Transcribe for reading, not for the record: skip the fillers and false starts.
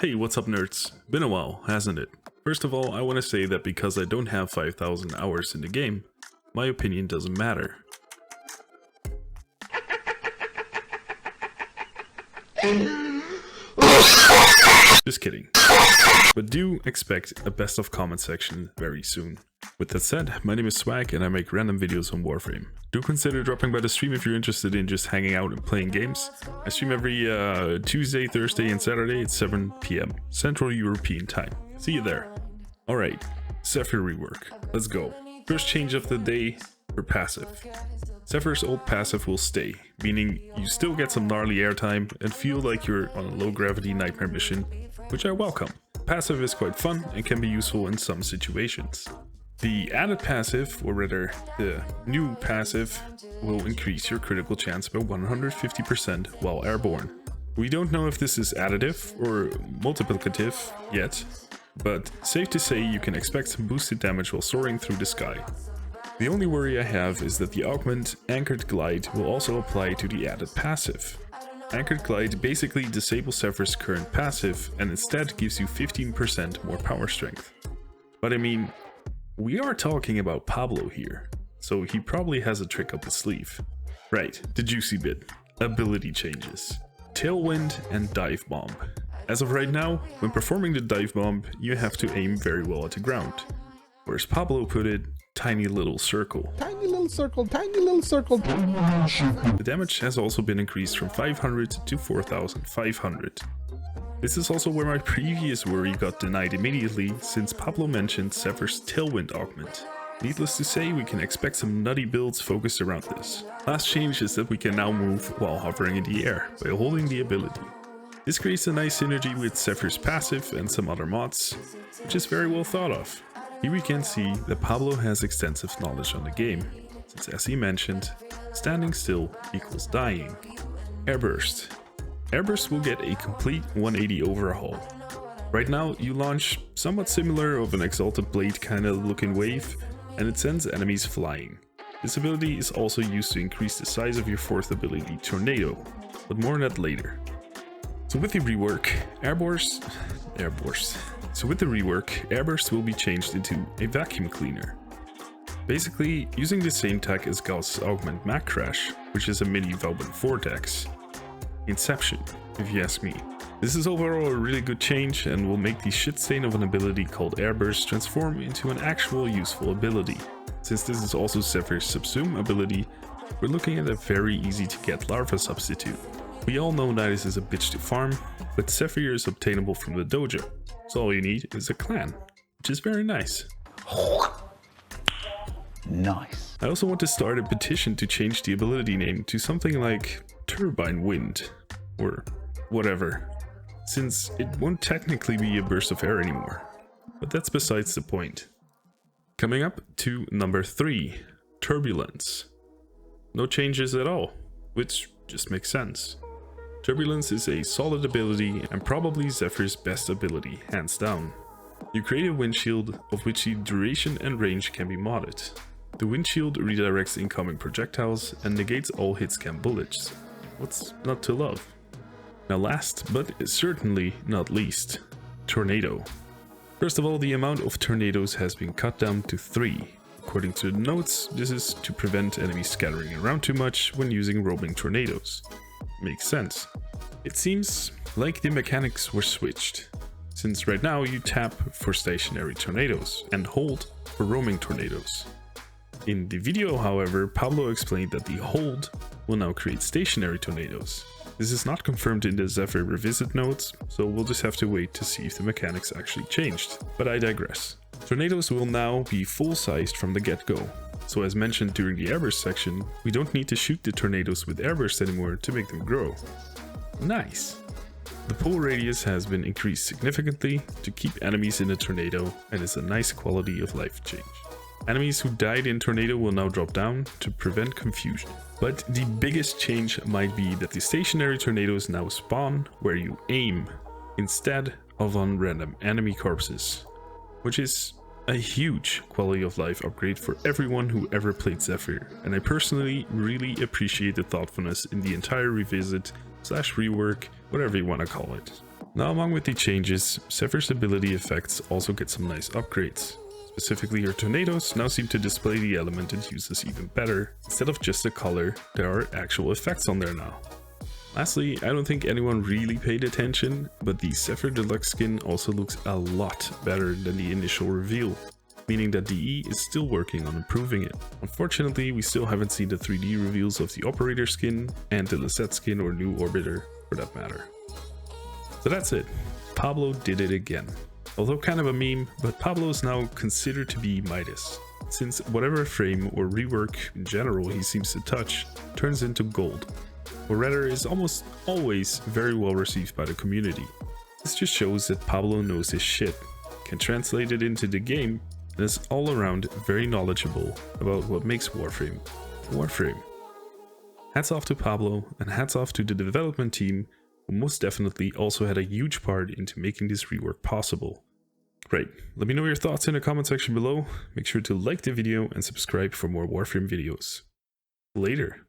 Hey, what's up nerds? Been a while, hasn't it? First of all, I want to say that because I don't have 5,000 hours in the game, my opinion doesn't matter. Just kidding. But do expect a best of comment section very soon. With that said, my name is Swag and I make random videos on Warframe. Do consider dropping by the stream if you're interested in just hanging out and playing games. I stream every Tuesday, Thursday and Saturday at 7 PM Central European time. See you there. Alright, ZEPHYR rework. Let's go. First change of the day for passive. ZEPHYR's old passive will stay, meaning you still get some gnarly airtime and feel like you're on a low gravity nightmare mission, which I welcome. Passive is quite fun and can be useful in some situations. The added passive, or rather the new passive, will increase your critical chance by 150% while airborne. We don't know if this is additive or multiplicative yet, but safe to say you can expect some boosted damage while soaring through the sky. The only worry I have is that the augment Anchored Glide will also apply to the added passive. Anchored Glide basically disables ZEPHYR's current passive and instead gives you 15% more power strength. But I mean, we are talking about PABLO here, so he probably has a trick up his sleeve. Right, the juicy bit. Ability changes. Tailwind and Dive Bomb. As of right now, when performing the Dive Bomb, you have to aim very well at the ground. Or as PABLO put it, tiny little circle. Tiny little circle, tiny little circle. The damage has also been increased from 500 to 4,500. This is also where my previous worry got denied immediately, since PABLO mentioned ZEPHYR's Tailwind augment. Needless to say, we can expect some nutty builds focused around this. Last change is that we can now move while hovering in the air, by holding the ability. This creates a nice synergy with ZEPHYR's passive and some other mods, which is very well thought of. Here we can see that PABLO has extensive knowledge on the game, since as he mentioned, standing still equals dying. Airburst. Airburst will get a complete 180 overhaul. Right now you launch somewhat similar of an Exalted Blade kinda looking wave, and it sends enemies flying. This ability is also used to increase the size of your fourth ability, Tornado, but more on that later. So with the rework, Airburst will be changed into a vacuum cleaner. Basically, using the same tech as Gauss's Augment Mac Crash, which is a mini Vauban Vortex. Inception, if you ask me. This is overall a really good change and will make the shitstain of an ability called Airburst transform into an actual useful ability. Since this is also ZEPHYR's Subsume ability, we're looking at a very easy to get larva substitute. We all know Nidus is a bitch to farm, but ZEPHYR is obtainable from the dojo, so all you need is a clan, which is very nice. Nice. I also want to start a petition to change the ability name to something like Turbine Wind, or whatever, since it won't technically be a burst of air anymore, but that's besides the point. Coming up to number 3, Turbulence. No changes at all, which just makes sense. Turbulence is a solid ability and probably ZEPHYR's best ability, hands down. You create a windshield of which the duration and range can be modded. The windshield redirects incoming projectiles and negates all hitscan bullets. What's not to love? Now last, but certainly not least, Tornado. First of all, the amount of tornadoes has been cut down to 3. According to the notes, this is to prevent enemies scattering around too much when using roaming tornadoes. Makes sense. It seems like the mechanics were switched, since right now you tap for stationary tornadoes and hold for roaming tornadoes. In the video, however, PABLO explained that the hold will now create stationary tornadoes. This is not confirmed in the ZEPHYR revisit notes, so we'll just have to wait to see if the mechanics actually changed, but I digress. Tornadoes will now be full-sized from the get-go. So as mentioned during the Airburst section, we don't need to shoot the tornadoes with Airburst anymore to make them grow. Nice! The pull radius has been increased significantly to keep enemies in a tornado and is a nice quality of life change. Enemies who died in tornado will now drop down to prevent confusion. But the biggest change might be that the stationary tornadoes now spawn where you aim, instead of on random enemy corpses, which is a huge quality of life upgrade for everyone who ever played ZEPHYR, and I personally really appreciate the thoughtfulness in the entire revisit / rework, whatever you want to call it. Now, along with the changes, ZEPHYR's ability effects also get some nice upgrades. Specifically, her tornadoes now seem to display the element it uses even better. Instead of just a color, there are actual effects on there now. Lastly, I don't think anyone really paid attention, but the ZEPHYR Deluxe skin also looks a lot better than the initial reveal, meaning that DE is still working on improving it. Unfortunately, we still haven't seen the 3D reveals of the Operator skin and the Lisette skin or New Orbiter for that matter. So that's it. Pablo did it again. Although kind of a meme, but Pablo is now considered to be Midas, since whatever frame or rework in general he seems to touch turns into gold, or rather is almost always very well received by the community. This just shows that Pablo knows his shit, can translate it into the game, and is all around very knowledgeable about what makes Warframe Warframe. Hats off to Pablo, and hats off to the development team, who most definitely also had a huge part into making this rework possible. Right, let me know your thoughts in the comment section below. Make sure to like the video and subscribe for more Warframe videos. Later.